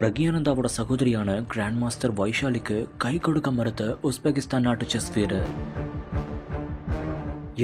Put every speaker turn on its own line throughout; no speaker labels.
பிரக்யானந்தாவோட சகோதரியான grand master வைஷாலிக்கு கை கொடுக்க மறுத்த Uzbekistan நாட்டு செஸ் வீரர்.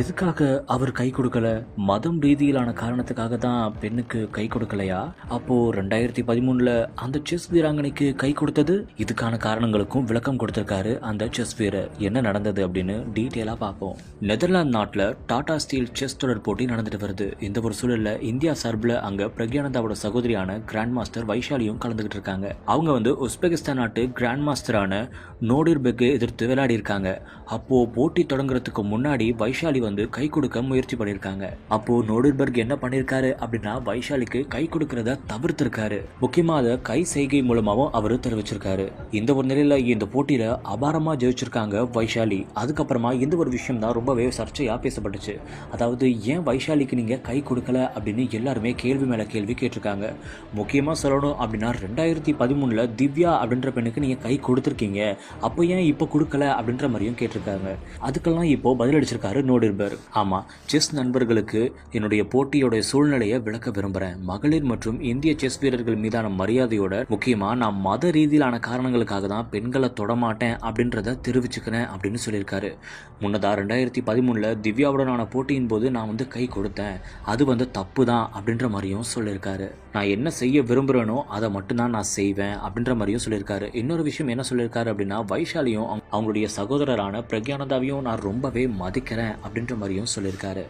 எதுக்காக அவர் கை கொடுக்கல? மதம் ரீதியிலான காரணத்துக்காக தான் பெண்ணுக்கு கை கொடுக்கலையா? அப்போ 2013 அந்த செஸ் வீராங்கனைக்கு கை கொடுத்தது? இதுக்கான காரணங்களுக்கும் விளக்கம் கொடுத்திருக்காரு அந்த செஸ் வீரர். என்ன நடந்தது அப்படின்னு டீட்டெயிலா பார்ப்போம். நெதர்லாந்து நாட்டில் டாடா ஸ்டீல் செஸ் தொடர் போட்டி நடந்துட்டு வருது. இந்த ஒரு சூழல்ல இந்தியா சார்பில் அங்க பிரக்யானந்தாவோட சகோதரியான கிராண்ட் மாஸ்டர் வைஷாலியும் கலந்துகிட்டு இருக்காங்க. அவங்க உஸ்பெகிஸ்தான் நாட்டு கிராண்ட் மாஸ்டரான நோடிர்பெக்கை எதிர்த்து விளையாடி இருக்காங்க. அப்போ போட்டி தொடங்குறதுக்கு முன்னாடி வைஷாலி கை கொடுக்க முயற்சி பண்ணிருக்காங்க. அப்போ நோடிர்பெர்க் என்ன பண்ணிருக்காரு அப்படின்னா வைஷாலிக்கு கை கொடுக்கறத தவிர்த்திருக்காரு. முக்கியமா அதை கை செய்கை மூலமாவும் அவரு தெரிவிச்சிருக்காரு. இந்த ஒரு நிலையில இந்த போட்டியில அபாரமா ஜெயிச்சிருக்காங்க வைஷாலி. அதுக்கப்புறமா இந்த ஒரு விஷயம் தான் ரொம்பவே சர்ச்சையா பேசப்பட்டுச்சு. அதாவது ஏன் வைஷாலிக்கு நீங்க கை கொடுக்கல அப்படின்னு எல்லாருமே கேள்வி மேல கேள்வி கேட்டிருக்காங்க. முக்கியமா சொல்லணும் அப்படின்னா 2013 திவ்யா அப்படின்ற பெண்ணுக்கு நீங்க கை கொடுத்திருக்கீங்க, அப்போ ஏன் இப்ப கொடுக்கல அப்படின்ற மாதிரியும் கேட்டிருக்காங்க. அதுக்கெல்லாம் இப்போ பதிலளிச்சிருக்காரு நோடிர்பெர்க். ஆமா, செஸ் நண்பர்களுக்கு என்னுடைய போட்டியோட சூழ்நிலையை விளக்க விரும்புறேன். மகளிர் மற்றும் இந்திய செஸ் வீரர்கள் மீதான மரியாதையோட முக்கியமா நான் மத ரீதியிலான காரணங்களுக்காக தான் பெண்களை தொடமாட்டேன் அப்படின்றத தெரிவிச்சுக்கிறேன் அப்படின்னு சொல்லியிருக்காரு. முன்னதா 2013 திவ்யாவுடனான போட்டியின் போது நான் கை கொடுத்தேன், அது தப்பு தான் அப்படின்ற மாதிரியும் சொல்லியிருக்காரு. நான் என்ன செய்ய விரும்புகிறேனோ அதை மட்டும்தான் நான் செய்வேன் அப்படின்ற மாதிரியும் சொல்லியிருக்காரு. இன்னொரு விஷயம் என்ன சொல்லியிருக்காரு அப்படின்னா வைஷாலியும் அவங்களுடைய சகோதரரான பிரக்யானந்தாவையும் நான் ரொம்பவே மதிக்கிறேன் அப்படின்ற மாதிரியும் சொல்லியிருக்காரு.